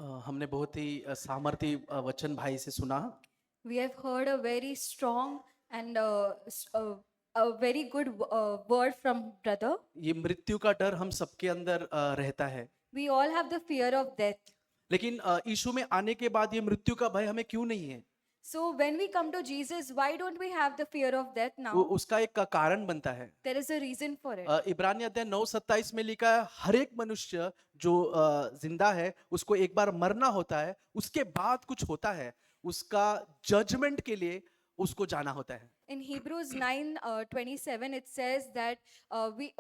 हमने बहुत ही सामर्थी वचन भाई से सुना। We have heard a very strong and a very good word from brother. ये मृत्यु का डर हम सबके अंदर रहता है, We all have the fear of death. लेकिन यीशु में आने के बाद ये मृत्यु का भय हमें क्यों नहीं है? So when we come to Jesus, why don't we have the fear of death वो now? उसका एक का कारण बनता है। There is a reason for it. इब्रानी अध्याय 9:27 में लिखा है, हर एक मनुष्य जो जिंदा है उसको एक बार मरना होता है, उसके बाद कुछ होता है, उसका जजमेंट के लिए उसको जाना होता है। In Hebrews 9:27, it says that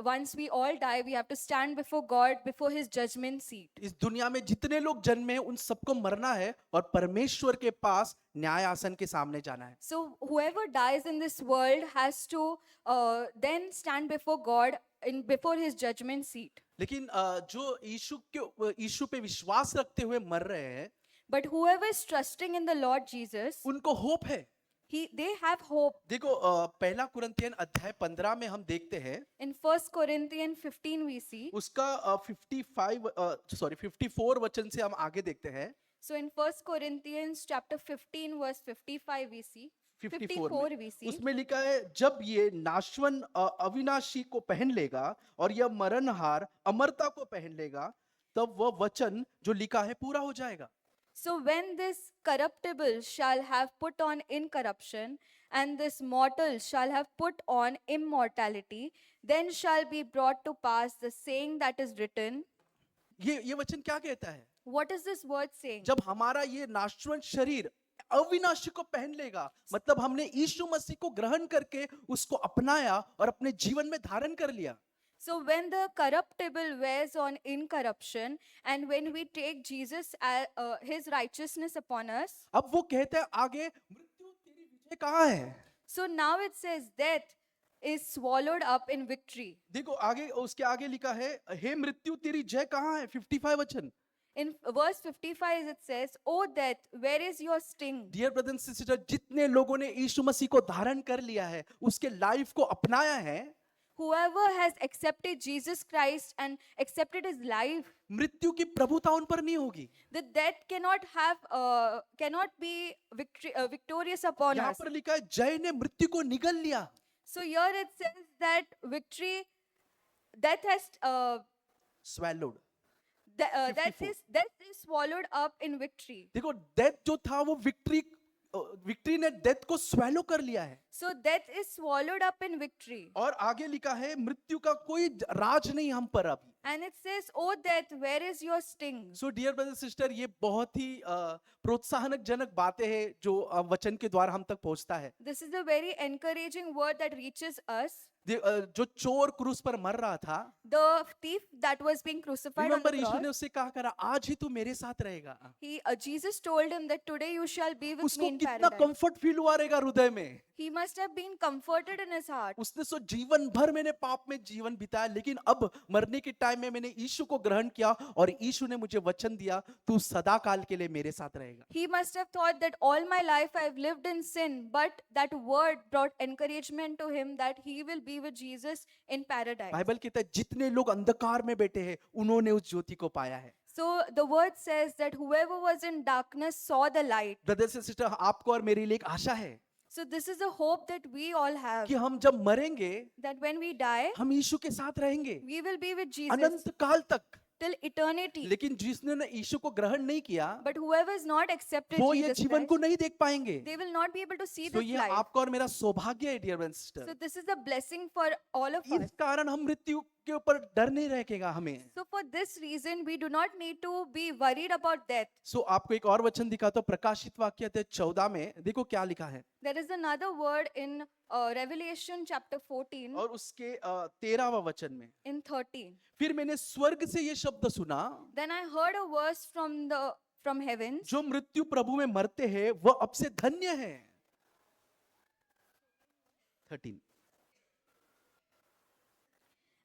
once we all die, we have to stand before God, before His judgment seat. इस दुनिया में जितने लोग जन्मे हैं उन सबको मरना है और परमेश्वर के पास न्याय आसन के सामने जाना है। So whoever dies in this world has to then stand before God before His judgment seat. लेकिन जो यीशु पे विश्वास रखते हुए मर रहे हैं, But whoever is trusting in the Lord Jesus, उनको होप है। they have hope. देखो पहला कुरिन्थियन अध्याय 15 में हम देखते हैं, In 1 Corinthians 15 we see. उसका 54 वचन से हम आगे देखते हैं। So in 1 Corinthians chapter 15 verse 55 we see. 54 we में see. उसमें लिखा है, जब ये नाशवन अविनाशी को पहन लेगा और यह मरणहार अमरता को पहन लेगा, तब वह वचन जो लिखा है पूरा हो जाएगा। So when this corruptible shall have put on incorruption, and this mortal shall have put on immortality, then shall be brought to pass the saying that is written. ये वचन क्या कहता है? What is this word saying? जब हमारा ये नाशवन शरीर अविनाशी को पहन लेगा, मतलब हमने यीशु मसीह को ग्रहण करके उसको अपनाया और अपने जीवन में धारण कर लिया। So when the corruptible wears on incorruption, and when we take Jesus his righteousness upon us, अब वो कहते हैं आगे, मृत्यु तेरी विजय कहाँ है? so now it says death is swallowed up in victory. देखो आगे, उसके आगे लिखा है, हे मृत्यु तेरी जय कहाँ है? 55 वचन। In verse 55 it says, "O death, where is your sting?" Dear brother and sister, जितने लोगों ने यीशु मसीह को धारण कर लिया है, उसके लाइफ को अपनाया है, Whoever has accepted Jesus Christ and accepted his life, मृत्यु की प्रभुता उन पर नहीं होगी। the death cannot be victorious upon यहाँ us. पर लिखा है, जय ने मृत्यु को निगल लिया। So here it says that death has स्वैलोड। death is swallowed up in victory. देखो डेथ जो था वो विक्ट्री ने डेथ को स्वैलो कर लिया है। So death is swallowed up in victory. और आगे लिखा है, मृत्यु का कोई राज नहीं हम पर अभी। And it says, "O death, where is your sting?" So dear brother sister, ये बहुत ही प्रोत्साहनक जनक बातें हैं जो वचन के द्वारा हम तक पहुंचता है। This is a very encouraging word that reaches us. जो चोर क्रूस पर मर रहा था, The thief that was being crucified on remember the यीशु ने cross, उससे कहा करा, आज ही तू मेरे साथ रहेगा। Jesus told him that today you shall be with उसको me in कितना paradise. कंफर्ट फील हुआ रहेगा हृदय में। He must have been comforted in his heart. उसने सो जीवन भर मैंने पाप में जीवन बिताया, लेकिन अब मरने के टाइम में मैंने यीशु को ग्रहण किया और यीशु ने मुझे वचन दिया, तू सदा काल के लिए मेरे साथ रहेगा। He must have thought that all my life I've lived in sin, but that word brought encouragement to him that he will be with Jesus in paradise. Bible कहता है, जितने लोग अंधकार में बैठे हैं उन्होंने उस ज्योति को पाया है। So the word says that whoever was in darkness saw the light. Brothers and sister, आपको और मेरे लिए एक आशा है So this is a hope that we all have, कि हम जब मरेंगे that when we die, हम यीशु के साथ रहेंगे we will be with Jesus अनंत काल तक। till eternity. लेकिन जिसने यीशु को ग्रहण नहीं किया, But whoever is not accepted वो ये Jesus जीवन Christ, को नहीं देख पाएंगे। they will not be able to see तो this ये life. आपका और मेरा सौभाग्य है dear brother So sister. this is a blessing for all of us. इस कारण हम मृत्यु के ऊपर डर नहीं रहेगा हमें। So for this reason, we do not need to be worried about death. सो आपको एक और वचन दिखाता हूं, प्रकाशित वाक्य अध्याय 14 में देखो क्या लिखा है। There is another word in Revelation chapter 14 और उसके 13वां वचन में, in 13. फिर मैंने स्वर्ग से ये शब्द सुना, Then I heard a verse from heaven. जो मृत्यु प्रभु में मरते हैं वह अब से धन्य है। 13।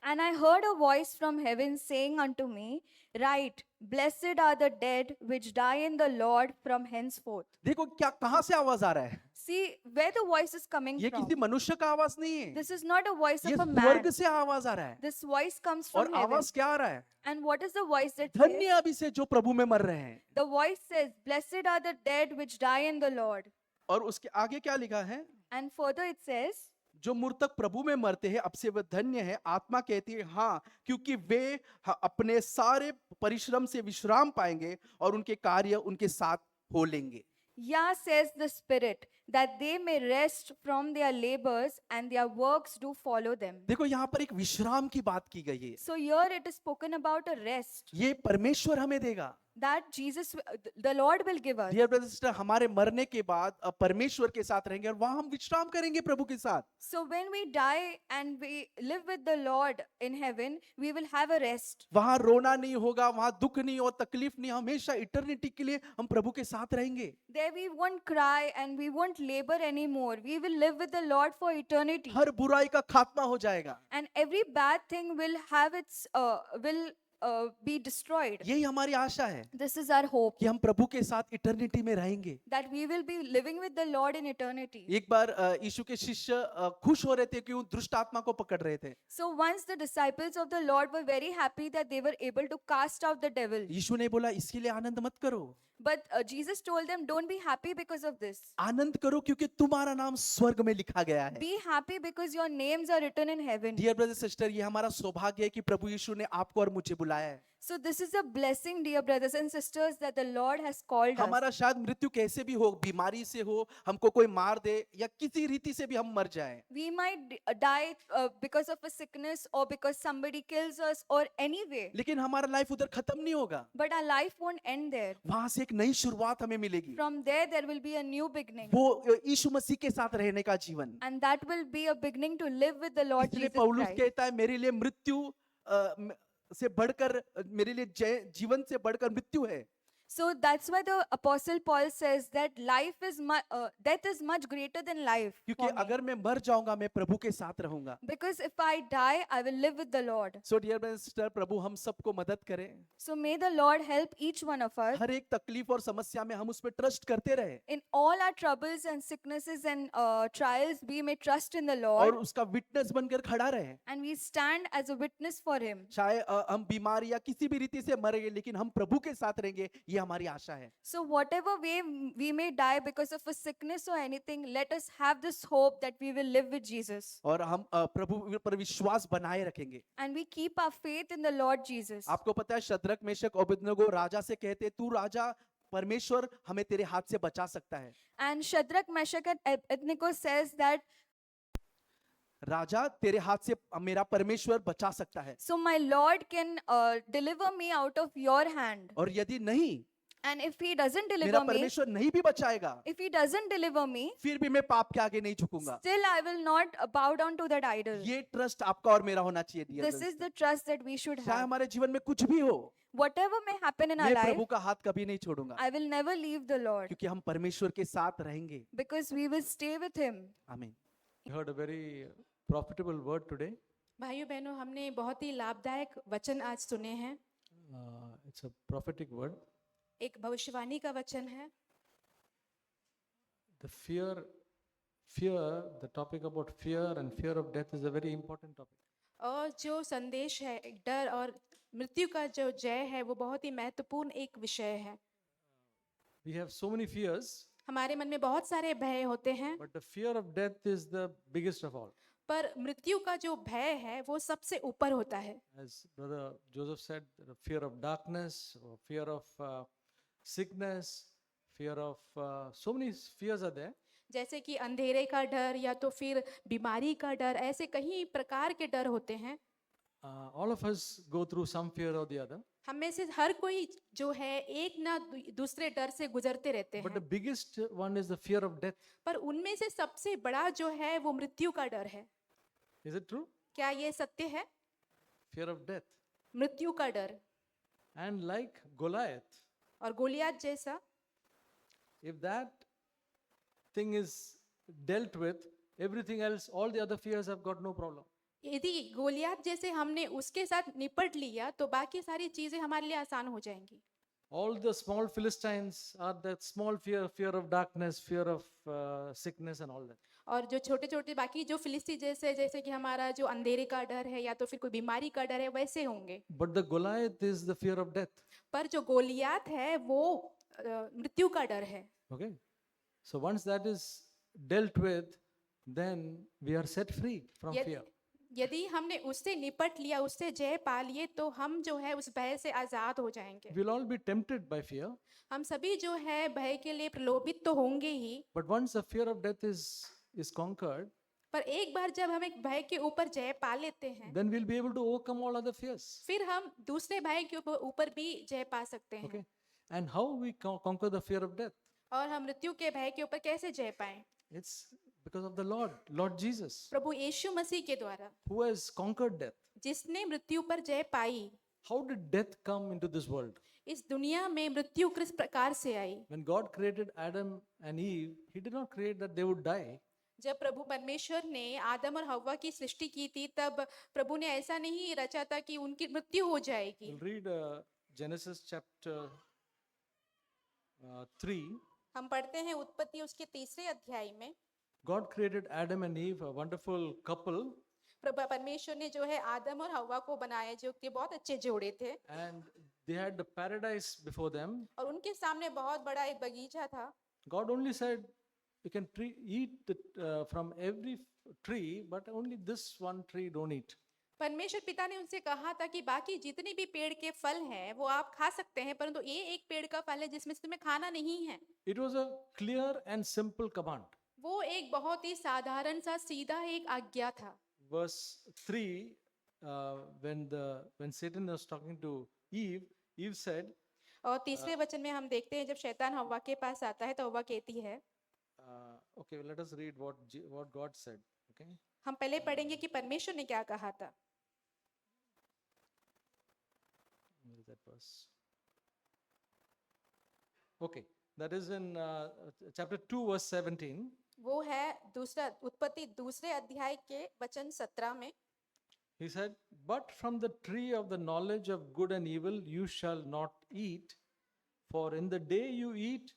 And I heard a voice from heaven saying unto me, Write, Blessed are the dead which die in the Lord from henceforth. देखो क्या कहां से आवाज आ रहा है, See where the voice is coming ये from. किसी मनुष्य का आवाज नहीं है, This is not a voice ये of a स्वर्ग man. से आवाज आ रहा है। This voice comes और from heaven. आवाज क्या आ रहा है, And what is the voice that धन्य says? अभी से जो प्रभु में मर रहे हैं। The voice says, Blessed are the dead which die in the Lord. और उसके आगे क्या लिखा है, And further it says, जो मृतक प्रभु में मरते हैं अब से वह धन्य है। आत्मा कहती है हाँ, क्योंकि वे अपने सारे परिश्रम से विश्राम पाएंगे और उनके कार्य उनके साथ हो लेंगे। Yea, says the Spirit, that they may rest from their labors and their works do follow them. देखो यहाँ पर एक विश्राम की बात की गई है, So here it is spoken about a rest ये परमेश्वर हमें देगा। that the Lord will give us. Dear brother sister, हमारे मरने के बाद अब परमेश्वर के साथ रहेंगे और वहां हम विश्राम करेंगे प्रभु के साथ। So when we die and we live with the Lord in heaven, we will have a rest. वहां रोना नहीं होगा, वहां दुख नहीं और तकलीफ नहीं, हमेशा इटर्निटी के लिए हम प्रभु के साथ रहेंगे। There we won't cry and we won't labor anymore. We will live with the Lord for eternity. हर बुराई का खात्मा हो जाएगा। And every bad thing will have be destroyed. यही हमारी आशा है This is our hope, कि हम प्रभु के साथ इटर्निटी में रहेंगे। that we will be living with the Lord in eternity. एक बार यीशु के शिष्य खुश हो रहे थे कि वो दुष्ट आत्मा को पकड़ रहे थे। So once the disciples of the Lord were very happy that they were able to cast out the devil. यीशु ने बोला इसके लिए आनंद मत करो, But Jesus told them, don't be happy because of this. आनंद करो क्योंकि तुम्हारा नाम स्वर्ग में लिखा गया है। Be happy because your names are written in heaven. Dear brother sister, ये हमारा सौभाग्य है कि प्रभु यीशु ने आपको और मुझे बुलाया है। So this is a blessing, dear brothers and sisters, that the Lord has called us. हमारा शायद मृत्यु कैसे भी हो, बीमारी से हो, हमको कोई मार दे या किसी रीति से भी हम मर जाएं, We might die because of a sickness or because somebody kills us or any way. लेकिन हमारा लाइफ उधर खत्म नहीं होगा। But our life won't end there. वहां से एक नई शुरुआत हमें मिलेगी, From there will be a new beginning. वो यीशु मसीह के साथ रहने का जीवन। And that will be a beginning to live with the Lord इसलिए Jesus पौलुस Christ. कहता है मेरे लिए मृत्यु से बढ़कर, मेरे लिए जीवन से बढ़कर मृत्यु है। So that's why the Apostle Paul says that death is much greater than life. क्योंकि for me. अगर मैं मर जाऊंगा मैं प्रभु के साथ रहूंगा। Because if I die, I will live with the Lord. So dear brother sister, प्रभु हम सबको मदद करे, So may the Lord help each one of us हर एक तकलीफ और समस्या में हम उस पर ट्रस्ट करते रहे in all our troubles and sicknesses and trials. We may trust in the और Lord उसका विटनेस बनकर खड़ा रहे। and we stand as a witness for Him. चाहे हम बीमारी या किसी भी रीति से मरेंगे, लेकिन हम प्रभु के साथ रहेंगे, ये हमारी आशा है। So whatever way we may die because of a sickness or anything, let us have this hope that we will live with Jesus. और हम प्रभु पर विश्वास बनाए रखेंगे। And we keep our faith in the Lord Jesus. आपको पता है Shadrach Meshach Abednego राजा से कहते, तू राजा, परमेश्वर हमें तेरे हाथ से बचा सकता है। And Shadrach, Meshach and Abednego says that, राजा तेरे हाथ से मेरा परमेश्वर बचा सकता है, so my Lord can deliver me out of your hand. और यदि नहीं, And if He doesn't मेरा deliver me, परमेश्वर नहीं भी बचाएगा, if He doesn't deliver me, फिर भी मैं पाप के आगे नहीं झुकूंगा। still I will not bow down to that idol. ये ट्रस्ट आपका और मेरा होना चाहिए dear This brothers. is the trust that we should चाहे have. हमारे जीवन में कुछ भी हो, Whatever may happen in our मैं life, प्रभु का हाथ कभी नहीं छोड़ूंगा, I will never leave the Lord क्योंकि हम परमेश्वर के साथ रहेंगे। because we will stay with Him. आमीन। We heard a very profitable word today. भाइयों बहनों, हमने बहुत ही लाभदायक वचन आज सुने हैं. It's a prophetic word. एक भविष्यवाणी का वचन है. The the topic about fear and fear of death is a very important topic. और जो संदेश है, एक डर और मृत्यु का जो जय है, वो बहुत ही महत्वपूर्ण एक विषय है. We have so many fears, हमारे मन में बहुत सारे भय होते हैं, but the fear of death is the biggest of all. पर मृत्यु का जो भय है वो सबसे ऊपर होता है. As Brother Joseph said, the fear of darkness, or fear of sickness, fear of so many fears are there. जैसे कि अंधेरे का डर या तो फिर बीमारी का डर, ऐसे कई प्रकार के डर होते हैं. All of us go through some fear or the other. हम में से हर कोई जो है एक ना दूसरे डर से गुजरते रहते But the हैं, biggest one is the fear of death. पर उनमें से सबसे बड़ा जो है वो मृत्यु का डर है. Is it true? क्या ये सत्य है? Fear of death. मृत्यु का डर. And like Goliath, और गोलियात जैसा, if that thing is dealt with, everything else, all the other fears have got no problem. यदि गोलियत जैसे हमने उसके साथ निपट लिया तो बाकी सारी चीजें हमारे लिए आसान हो जाएंगी। All the small Philistines are that small fear of darkness, fear of sickness, and all that. और जो छोटे छोटे बाकी जो फिलिस्ती जैसे कि हमारा जो अंधेरे का डर है या तो फिर कोई बीमारी का डर है वैसे होंगे। But the Goliath is the fear of death. पर जो गोलियत है वो मृत्यु का डर है। Okay, so once that is dealt with, then we are set free from यदि fear. यदि हमने उससे निपट लिया, उससे जय पा लिए, तो हम जो है उस भय से आजाद हो जाएंगे। We'll all be tempted by fear, हम सभी जो है भय के लिए प्रलोभित तो होंगे ही, but once the fear of death is conquered, पर एक बार जब हम एक भय के ऊपर जय पा लेते हैं, then we'll be able to overcome all other fears. फिर हम दूसरे भय के ऊपर भी जय पा सकते हैं। Okay, and how we conquer the fear of death? और हम मृत्यु के भय के ऊपर कैसे जय पाएं? It's because of the Lord Jesus, प्रभु यीशु मसीह के द्वारा, who has conquered death. जिसने मृत्यु पर जय पाई। How did death come into this world? इस दुनिया में मृत्यु किस प्रकार से आई? When God created Adam and Eve, He did not create that they would die. जब प्रभु परमेश्वर ने आदम और हव्वा की सृष्टि की थी, तब प्रभु ने ऐसा नहीं रचा था कि उनकी मृत्यु हो जाएगी। We'll read Genesis chapter 3. हम पढ़ते हैं उत्पत्ति उसके 3 अध्याय में। God created Adam and Eve, a wonderful couple, प्रभु परमेश्वर ने जो है आदम और हव्वा को बनाया, जो कि बहुत अच्छे जोड़े थे, and they had the paradise before them. और उनके सामने बहुत बड़ा एक बगीचा था। God only said, you can eat from every tree, but only this one tree don't eat. परमेश्वर पिता ने उनसे कहा था कि बाकी जितने भी पेड़ के फल हैं वो आप खा सकते हैं, परंतु ये एक पेड़ का फल है जिसमें से तुम्हें खाना नहीं है। It was a clear and simple command. वो एक बहुत ही साधारण सा सीधा एक आज्ञा था। Verse 3, when Satan was talking to Eve, Eve said, और 3 वचन में हम देखते हैं जब शैतान हव्वा के पास आता है तो हव्वा कहती है, okay, let us read what God said. Okay, हम पहले पढ़ेंगे कि परमेश्वर ने क्या कहा था। where is that verse? Okay, that is in chapter 2, verse 17. वो है दूसरा उत्पत्ति 2 अध्याय के वचन 17 में। He said, but from the tree of the knowledge of good and evil you shall not eat, for in the day you eat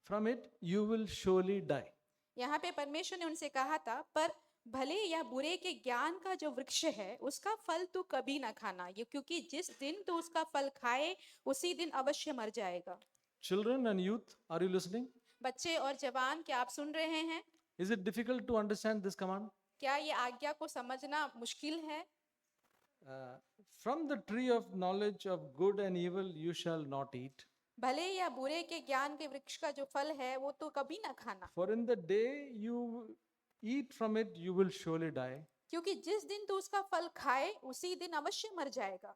from it, you will surely die. यहाँ पे परमेश्वर ने उनसे कहा था, पर भले या बुरे के ज्ञान का जो वृक्ष है उसका फल तू कभी ना खाना, ये क्योंकि जिस दिन तू उसका फल खाए उसी दिन अवश्य मर जाएगा। Children and youth, are you listening? बच्चे और जवान, क्या आप सुन रहे हैं? Is it difficult to understand this command? क्या ये आज्ञा को समझना मुश्किल है? From the tree of knowledge of good and evil you shall not eat, भले या बुरे के ज्ञान के वृक्ष का जो फल है वो तो कभी ना खाना, for in the day you eat from it, you will surely die. क्योंकि जिस दिन तू उसका फल खाए उसी दिन अवश्य मर जाएगा।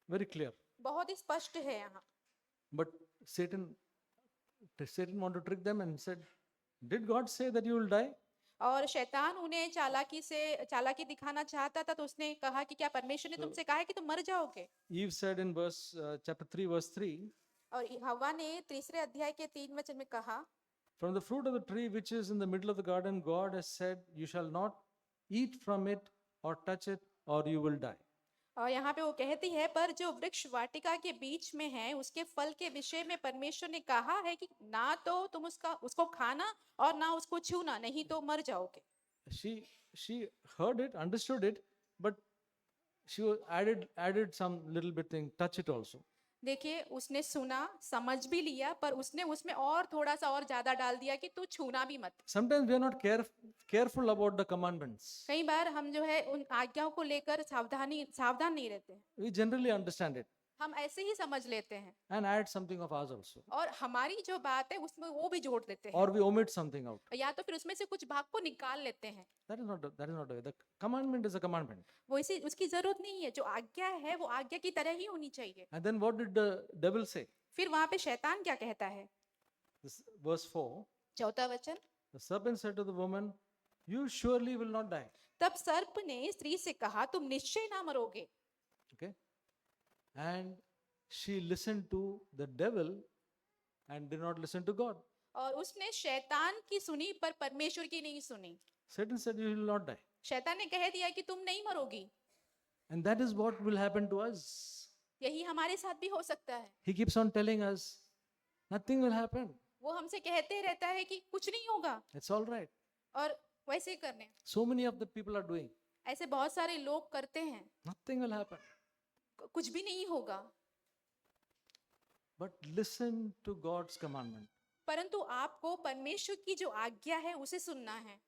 Very clear. बहुत ही स्पष्ट है यहाँ। But Satan wanted to trick them and said, did God say that you will die? और शैतान उन्हें चालाकी दिखाना चाहता था, तो उसने कहा कि क्या परमेश्वर ने तुमसे कहा है कि तुम मर जाओगे? Eve said in chapter 3, verse 3, और हव्वा ने 3 अध्याय के 3 वचन में कहा, from the fruit of the tree which is in the middle of the garden, God has said, you shall not eat from it or touch it, or you will die. और यहाँ पे वो कहती है, पर जो वृक्ष वाटिका के बीच में है उसके फल के विषय में परमेश्वर ने कहा है कि ना तो तुम उसको खाना और ना उसको छूना, नहीं तो मर जाओगे। She heard it, understood it, but she added some little bit thing, touch it also. देखिए, उसने सुना, समझ भी लिया, पर उसने उसमें और थोड़ा सा और ज्यादा डाल दिया कि तू छूना भी मत। Sometimes we are not careful about the commandments. कई बार हम जो है उन आज्ञाओं को लेकर सावधान नहीं रहते हैं। We generally understand it हम ऐसे ही समझ लेते हैं and add something of ours also, और हमारी जो बात है उसमें वो भी जोड़ देते हैं, or we omit something out. या तो फिर उसमें से कुछ भाग को निकाल लेते हैं। That is not the way. The commandment is a commandment. वो इसी उसकी जरूरत नहीं है, जो आज्ञा है वो आज्ञा की तरह ही होनी चाहिए। And then what did the devil say? फिर वहां पे शैतान क्या कहता है? This, verse 4, 4 वचन, the serpent said to the woman, you surely will not die. तब सर्प ने स्त्री से कहा, तुम निश्चय ना मरोगे। Okay? And she listened to the devil and did not listen to God. और उसने शैतान की सुनी पर परमेश्वर की नहीं सुनी। Satan said, you will not die. शैतान ने कह दिया कि तुम नहीं मरोगी। And that is what will happen to us. यही हमारे साथ भी हो सकता है। He keeps on telling us, nothing will happen. वो हमसे कहते रहता है कि कुछ नहीं होगा It's all right. और वैसे ही करने। So many of the people are doing. ऐसे बहुत सारे लोग करते हैं, Nothing will happen. कुछ भी नहीं होगा। But listen to God's commandment. परंतु आपको परमेश्वर की जो आज्ञा है उसे सुनना है।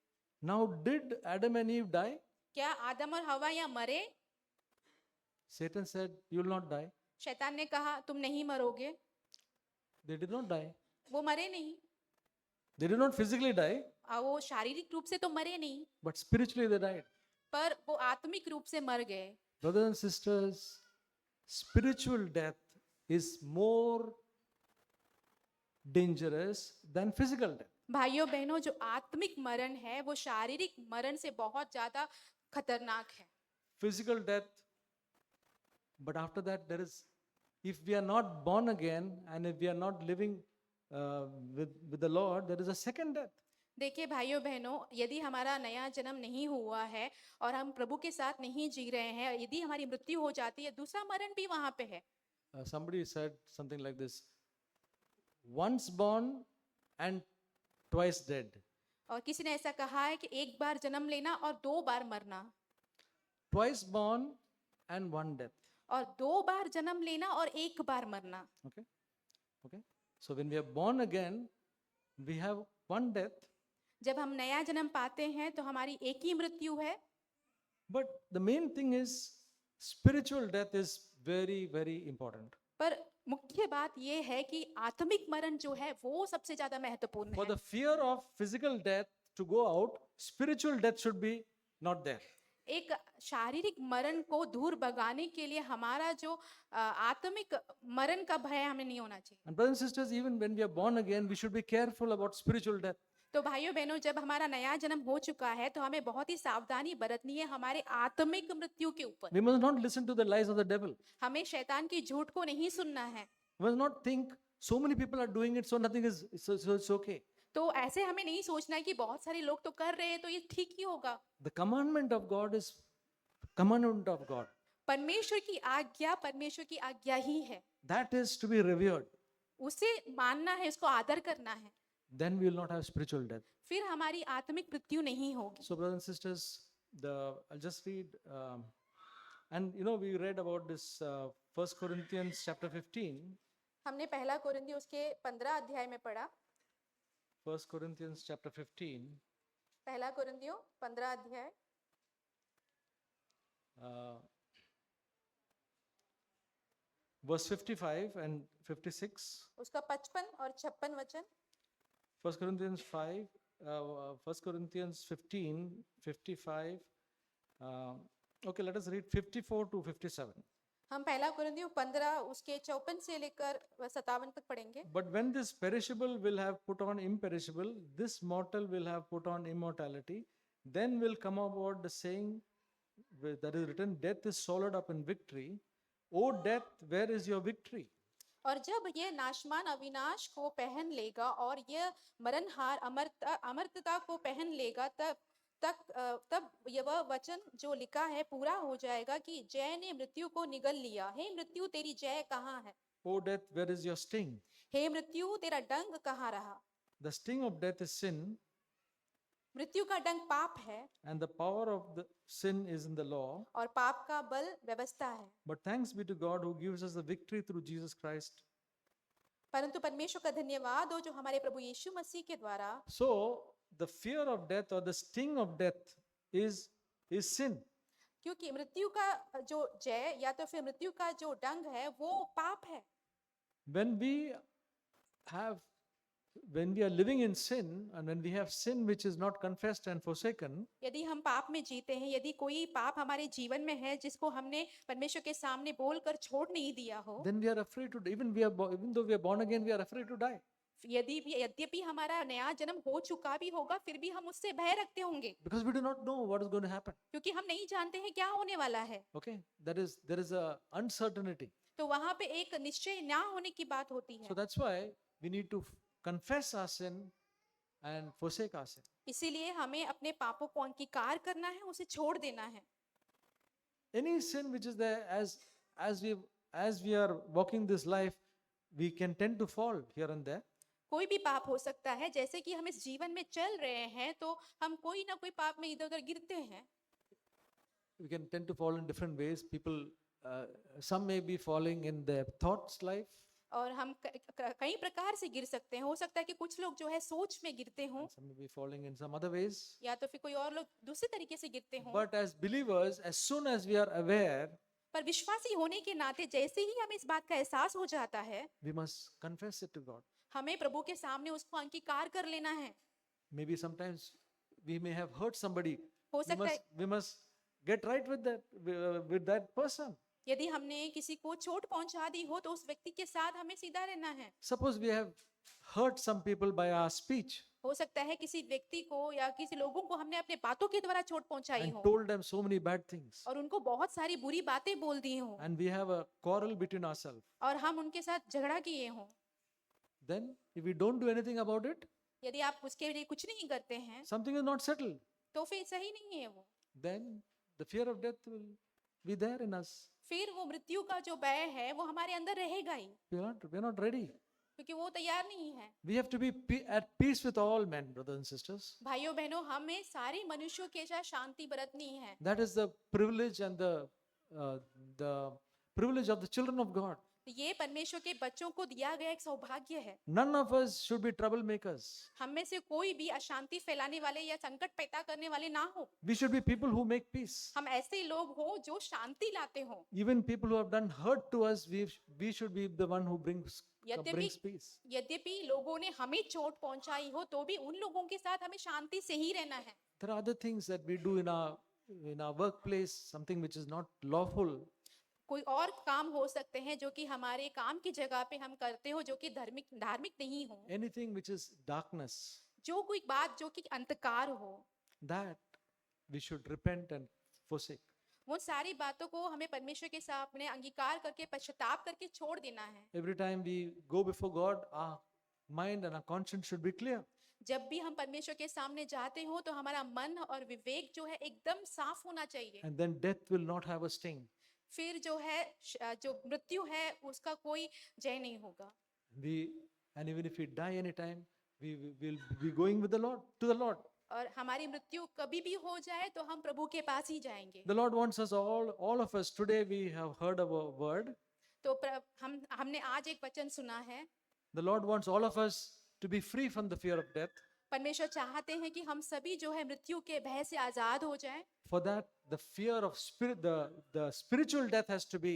Now, did Adam and Eve die? क्या आदम और हवा या मरे? Satan said, you will not die. शैतान ने कहा तुम नहीं मरोगे। They did not die. वो मरे नहीं। They did not physically die, वो शारीरिक रूप से तो मरे नहीं, but spiritually they died. पर वो आत्मिक रूप से मर गए। Brothers and sisters, spiritual death is more dangerous than physical death. भाइयों बहनों, जो आत्मिक मरण है वो शारीरिक मरण से बहुत ज्यादा खतरनाक है। Physical death, but after that there is, if we are not born again and if we are not living with the Lord, there is a second death. देखिए भाइयों बहनों, यदि हमारा नया जन्म नहीं हुआ है और हम प्रभु के साथ नहीं जी रहे हैं, यदि हमारी मृत्यु हो जाती है, दूसरा मरण भी वहां पे है। Somebody said something like this: once born and twice dead. और किसी ने ऐसा कहा है कि एक बार जन्म लेना और 2 बार मरना, Twice born and one death. और 2 बार जन्म लेना और 1 बार मरना। Okay? Okay? So when we are born again, we have one death, जब हम नया जन्म पाते हैं तो हमारी एक ही मृत्यु है, but the main thing is spiritual death is very, very important. पर मुख्य बात ये है कि आत्मिक मरण जो है वो सबसे ज्यादा महत्वपूर्ण For है। the fear of physical death to go out, spiritual death should be not there. एक शारीरिक मरण को दूर भगाने के लिए हमारा जो आत्मिक मरण का भय हमें नहीं होना चाहिए। And brothers and sisters, even when we are born again, we should be careful about spiritual death. तो भाइयों बहनों, जब हमारा नया जन्म हो चुका है तो हमें बहुत ही सावधानी बरतनी है हमारे आत्मिक मृत्यु के ऊपर। We must not listen to the lies of the devil. हमें शैतान की झूठ को नहीं सुनना है। We must not think so many people are doing it, so nothing is, so it's okay. तो ऐसे हमें नहीं सोचना है कि बहुत सारे लोग तो कर रहे हैं तो ये ठीक ही होगा। The commandment of God is commandment of God. परमेश्वर की आज्ञा ही है, That is to be revered. उसे मानना है, उसको आदर करना है, Then we will not have spiritual death. फिर हमारी आत्मिक मृत्यु नहीं होगी। So, brothers and sisters, I'll just read, and we read about this 1 Corinthians chapter 15. हमने पहला कोरिन्थियों उसके 15 अध्याय में पढ़ा। 1 Corinthians chapter 15, पहला कोरिन्थियों 15 अध्याय verse 55 and 56. उसका 55 और 56 वचन। 1 Corinthians 5, 1 Corinthians 15, 55. Okay, let us read 54 to 57. हम पहला कोरिन्थियों 15 उसके 54 से लेकर 57 तक पढ़ेंगे। But when this perishable will have put on imperishable, this mortal will have put on immortality, then will come about the saying that is written, death is swallowed up in victory. O death, where is your victory? और जब ये नाशमान अविनाश को पहन लेगा और ये मरणहार अमरता को पहन लेगा, तब यह वह वचन जो लिखा है पूरा हो जाएगा कि जय ने मृत्यु को निगल लिया। हे मृत्यु, तेरी जय कहाँ है? O death, where is your sting? हे मृत्यु, तेरा डंक कहाँ रहा? The sting of death is sin, मृत्यु का डंक पाप है and the power of the sin is in the law. और पाप का बल व्यवस्था है। But thanks be to God who gives us the victory through Jesus Christ. परंतु परमेश्वर का धन्यवाद हो जो हमारे प्रभु यीशु मसीह के द्वारा। So, the fear of death or the sting of death is sin. क्योंकि मृत्यु का जो जय या तो फिर मृत्यु का जो डंक है वो पाप है। When we are living in sin and when we have sin which is not confessed and forsaken, यदि हम पाप में जीते हैं, यदि कोई पाप हमारे जीवन में है जिसको हमने परमेश्वर के सामने बोलकर छोड़ नहीं दिया हो, then we are afraid to, even though we are born again, we are afraid to die. यद्यपि हमारा नया जन्म हो चुका भी होगा, फिर भी हम उससे भय रखते होंगे, Because we do not know what is going to happen. क्योंकि हम नहीं जानते हैं क्या होने वाला है। Okay, there is a uncertainty. तो वहां पे एक निश्चय ना होने की बात होती है। So that's why we need to confess our sin and forsake our sin. इसीलिए हमें अपने पापों को अंगीकार करना है, उसे छोड़ देना है. Any sin which is there, as we are walking this life, we can tend to fall here and there. कोई भी पाप हो सकता है. जैसे कि हम इस जीवन में चल रहे हैं तो हम कोई ना कोई पाप में इधर उधर गिरते हैं. We can tend to fall in different ways. People, some may be falling in their thoughts life. और हम कई प्रकार से गिर सकते हैं. हो सकता है कि कुछ लोग जो है सोच में गिरते हों, Some may be falling in some other ways. या तो फिर कोई और लोग दूसरे तरीके से गिरते हों. But as believers, as soon as we are aware, पर विश्वासी होने के नाते जैसे ही हमें इस बात का एहसास हो जाता है, we must confess it to God. हमें प्रभु के सामने उसको अंगीकार कर लेना है. Maybe sometimes we may have hurt somebody. हो सकता है We must get right with that person. यदि हमने किसी को चोट पहुंचा दी हो तो उस व्यक्ति के साथ हमें सीधा रहना है. Suppose we have hurt some people by our speech हो सकता है किसी व्यक्ति को या किसी लोगों को हमने अपने बातों के द्वारा चोट पहुंचाई and हो told them so many bad things, और उनको बहुत सारी बुरी बातें बोल दी हो and we have a quarrel between ourselves. और हम उनके साथ झगड़ा किए हो. Then, if we don't do anything about it, यदि आप उसके लिए कुछ नहीं करते हैं something is not settled. तो फिर सही नहीं है वो. Then the fear of death will be there in us. फिर वो मृत्यु का जो भय है वो हमारे अंदर रहेगा ही, We're not ready. क्योंकि वो तैयार नहीं है. We have to be at peace with all men, brothers and sisters. भाइयों बहनों, हमें सारे मनुष्यों के साथ शांति बरतनी है. That is the privilege and the privilege of the children of God. ये परमेश्वर के बच्चों को दिया गया एक सौभाग्य है. None of us should be troublemakers. हम में से कोई भी अशांति फैलाने वाले या संकट पैदा करने वाले ना हो. We should be people who make peace. हम ऐसे लोग हो जो शांति लाते हो. Even people who have done hurt to us, we should be the one who brings peace. यद्यपि लोगों ने हमें चोट पहुंचाई हो तो भी उन लोगों के साथ हमें शांति से ही रहना है. There are other things that we do in our workplace, something which is not lawful. कोई और काम हो सकते हैं जो कि हमारे काम की जगह पे हम करते हो जो कि धार्मिक नहीं हो. Anything which is darkness, जो कोई बात जो कि अंधकार हो, that we should repent and forsake. वो सारी बातों को हमें परमेश्वर के सामने अंगीकार करके पश्चाताप करके छोड़ देना है. Every time we go before God, our mind and our conscience should be clear. जब भी हम परमेश्वर के सामने जाते हो तो हमारा मन और विवेक जो है एकदम साफ होना चाहिए. And then death will not have a sting. फिर जो है जो मृत्यु है उसका कोई जय नहीं होगा. And even if we die anytime, we will be going with the Lord, to the Lord. और हमारी मृत्यु कभी भी हो जाए तो हम प्रभु के पास ही जाएंगे. The Lord wants us all of us. Today we have heard a word. तो हमने आज एक वचन सुना है. The Lord wants all of us to be free from the fear of death. परमेश्वर चाहते हैं कि हम सभी जो है मृत्यु के भय से आजाद हो जाएं. For that, the fear of the spiritual death has to be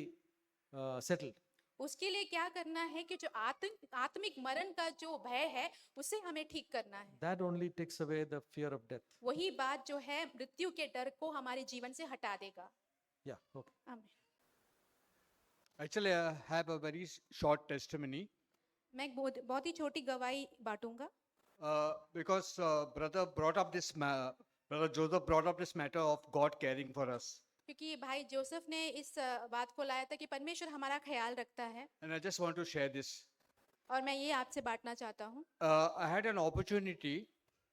settled. उसके लिए क्या करना है कि जो आत्मिक मरण का जो भय है उसे हमें ठीक करना है. That only takes away the fear of death. वही बात जो है मृत्यु के डर को हमारे जीवन से हटा देगा. Yeah, okay. आमीन. Actually, I have a very short testimony मैं एक बहुत ही छोटी गवाही बांटूंगा. because brother Joseph brought up this matter of God caring for us, क्योंकि भाई जोसेफ ने इस बात को लाया था कि परमेश्वर हमारा ख्याल रखता है. and I just want to share this. और मैं ये आपसे बांटना चाहता हूँ. I had an opportunity.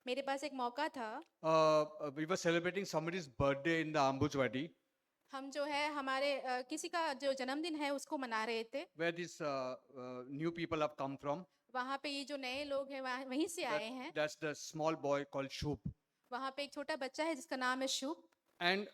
मेरे पास एक मौका था. We were celebrating somebody's birthday in the Ambujwadi, हम जो है हमारे किसी का जो जन्मदिन है उसको मना रहे थे. where these new people have come from. वहाँ पे ये जो नए लोग हैं वहीं से आए हैं. That's the small boy called Shub. वहाँ पे एक छोटा बच्चा है जिसका नाम है शुभ. And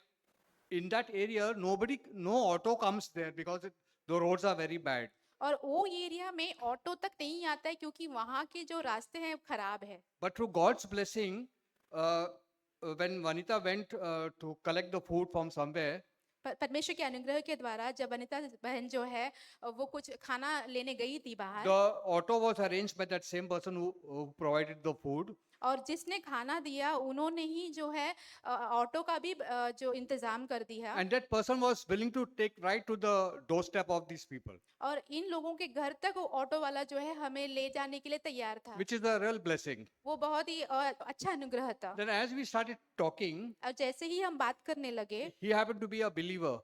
in that area, no auto comes there because the roads are very bad. और वो एरिया में ऑटो तक नहीं आता है क्योंकि वहाँ के जो रास्ते हैं खराब है. But through God's blessing, when Vanita went to collect the food from somewhere, परमेश्वर के अनुग्रह के द्वारा जब अनिता बहन जो है वो कुछ खाना लेने गई थी बाहर. the auto was arranged by that same person who provided the food. और जिसने खाना दिया उन्होंने ही जो है ऑटो का भी जो इंतजाम कर दिया. And that person was willing to take right to the doorstep of these people, और इन लोगों के घर तक वो ऑटो वाला जो है हमें ले जाने के लिए तैयार था. which is a real blessing. वो बहुत ही अच्छा अनुग्रह था. Then as we started talking, और जैसे ही हम बात करने लगे he happened to be a believer.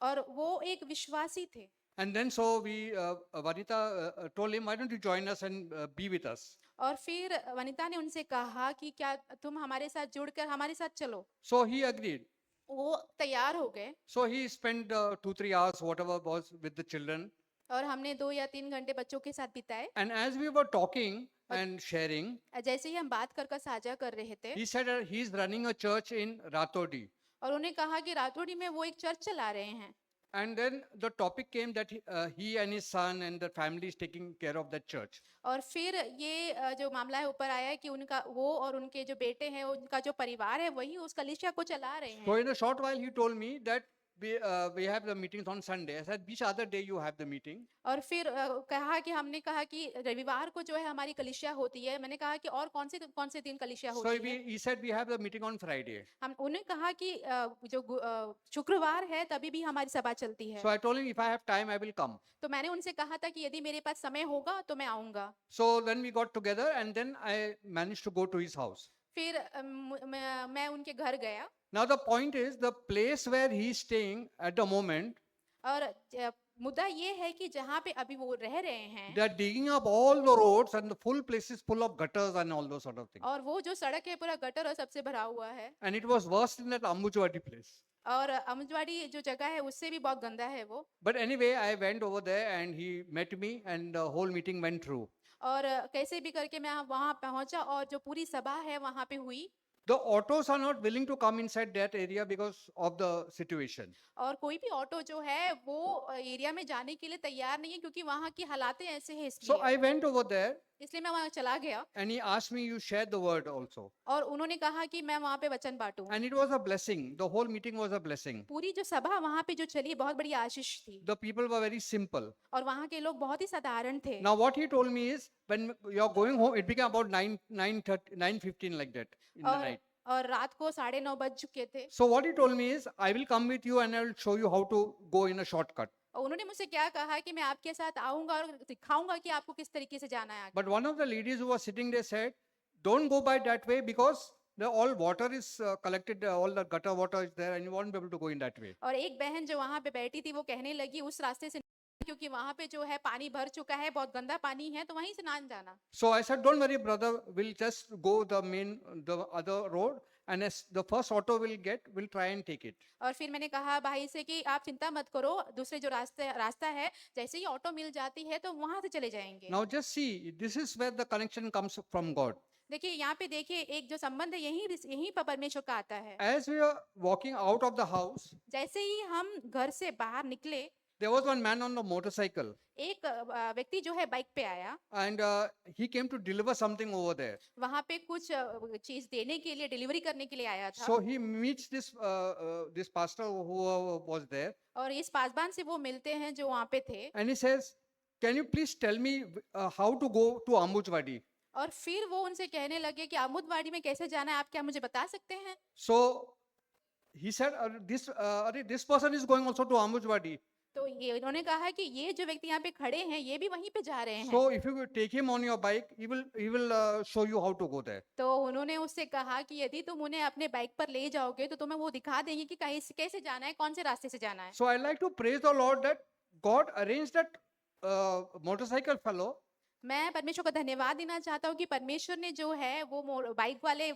और वो एक विश्वासी थे. And then so Vanita told him, why don't you join us and be with us? और फिर वनिता ने उनसे कहा कि क्या तुम हमारे साथ जुड़कर हमारे साथ चलो। So he agreed. वो तैयार हो गए So he spent 2-3 hours, whatever was, with the children. और हमने 2 या 3 घंटे बच्चों के साथ बिताए। And as we were talking and sharing, जैसे ही हम बात कर साझा कर रहे थे he said that he's running a church in Ratodi. और उन्हें कहा कि रातोड़ी में वो एक चर्च चला रहे हैं। And then the topic came that he and his son and the family is taking care of that church. और फिर ये जो मामला है ऊपर आया है कि उनका वो और उनके जो बेटे हैं उनका जो परिवार है वही उस कलीसिया को चला रहे So हैं। in a short while, he told me that we have the meetings on Sunday. I said, which other day you have the meeting? और फिर कहा कि हमने कहा कि रविवार को जो है हमारी कलीसिया होती है। मैंने कहा कि और कौन से दिन कलीसिया So होती है। he said we have the meeting on Friday. हम उन्हें कहा कि शुक्रवार है तभी भी हमारी सभा चलती है। So I told him if I have time, I will come. तो मैंने उनसे कहा था कि यदि मेरे पास समय होगा तो मैं आऊंगा। So then we got together and then I managed to go to his house. फिर मैं उनके घर गया Now the point is the place where he's staying at the moment, और मुद्दा ये है कि जहाँ पे अभी वो रह रहे हैं they are digging up all the roads and the full place is full of gutters and all those sort of things. और वो जो सड़क है पूरा गटर और सबसे भरा हुआ है And it was worse in that Ambujwadi place. और अमजवाड़ी जो जगह है उससे भी बहुत गंदा है वो। But anyway, I went over there and he met me and the whole meeting went through. और कैसे भी करके मैं वहां पहुंचा और जो पूरी सभा है वहां पे हुई। The autos are not willing to come inside that area because of the situation. और कोई भी ऑटो जो है वो एरिया में जाने के लिए तैयार नहीं है क्योंकि वहां की हालातें ऐसे हैं So इसलिए। I went over there इसलिए मैं वहां चला गया and he asked me, you share the word also. और उन्होंने कहा कि मैं वहां पे वचन बांटूं। And it was a blessing. The whole meeting was a blessing. पूरी जो सभा वहां पे जो चली बहुत बड़ी आशीष थी The people were very simple. और वहां के लोग बहुत ही साधारण थे। Now what he told me is when you're going home, it became about 9:15 like that in the और night. और रात को 9:30 बज चुके थे। So what he told me is, I will come with you and I will show you how to go in a shortcut. और उन्होंने मुझसे क्या कहा कि मैं आपके साथ आऊंगा और दिखाऊंगा कि आपको किस तरीके से जाना है आगे। But one of the ladies who was sitting there said, don't go by that way because the all water is collected, all the gutter water is there and you won't be able to go in that way. और एक बहन जो वहां पे बैठी थी वो कहने लगी उस रास्ते से क्योंकि वहां पे जो है पानी भर चुका है, बहुत गंदा पानी है, तो वहीं से ना जाना। So I said, don't worry, brother, we'll just go the other road and as the first auto we'll get, we'll try and take it. और फिर मैंने कहा भाई से कि आप चिंता मत करो, दूसरे जो रास्ता है जैसे ही ऑटो मिल जाती है तो वहां से चले जाएंगे। Now just see, this is where the connection comes from God. देखिए यहाँ पे देखिए एक जो संबंध है यहीं पर परमेश्वर का आता है। As we are walking out of the house, जैसे ही हम घर से बाहर निकले, there was one man on the motorcycle एक व्यक्ति जो है बाइक पे आया, and he came to deliver something over there. वहां पे कुछ चीज देने के लिए, डिलीवरी करने के लिए आया था। So he meets this pastor who was there और इस पासबान से वो मिलते हैं जो वहां पे थे। and he says, can you please tell me how to go to Ambujwadi? और फिर वो उनसे कहने लगे कि आमुदवाड़ी में कैसे जाना है, आप क्या मुझे बता सकते हैं? So he said, this person is going also to Ambujwadi. तो ये उन्होंने कहा कि ये जो व्यक्ति यहाँ पे खड़े हैं ये भी वहीं पे जा रहे हैं। So if you take him on your bike, he will show you how to go there. तो उन्होंने उससे कहा कि यदि तुम उन्हें अपने बाइक पर ले जाओगे तो तुम्हें वो दिखा देंगे कि कैसे जाना है, कौन से रास्ते से जाना है। So I like to praise the Lord that God arranged that motorcycle fellow. मैं परमेश्वर को धन्यवाद देना चाहता हूँ कि परमेश्वर ने जो है वो बाइक वाले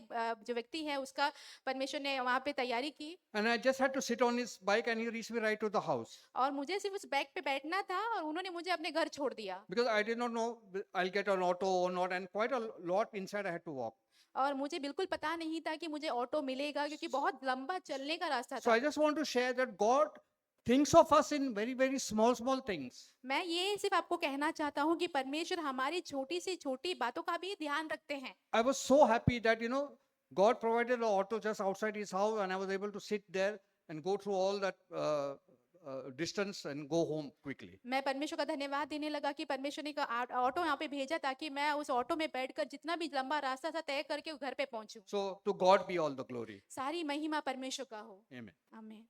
जो व्यक्ति है उसका परमेश्वर ने वहाँ पे तैयारी की। And I just had to sit on his bike and he reached me right to the house. और मुझे सिर्फ उस बाइक पे बैठना था और उन्होंने मुझे अपने घर छोड़ दिया। Because I did not know I'll get an auto or not and quite a lot inside I had to walk. और मुझे बिल्कुल पता नहीं था कि मुझे ऑटो मिलेगा क्योंकि बहुत लंबा चलने का रास्ता So था। I just want to share that God thinks of us in very, very small things. मैं ये सिर्फ आपको कहना चाहता हूँ कि परमेश्वर हमारी छोटी से छोटी बातों का भी ध्यान रखते हैं। I was so happy that, God provided an auto just outside his house and I was able to sit there and go through all that distance and go home quickly. मैं परमेश्वर का धन्यवाद देने लगा कि परमेश्वर ने ऑटो यहाँ पे भेजा ताकि मैं उस ऑटो में बैठकर जितना भी लंबा रास्ता था तय करके घर पे पहुंचूं। So to God be all the glory. सारी महिमा परमेश्वर का हो। Amen. आमीन।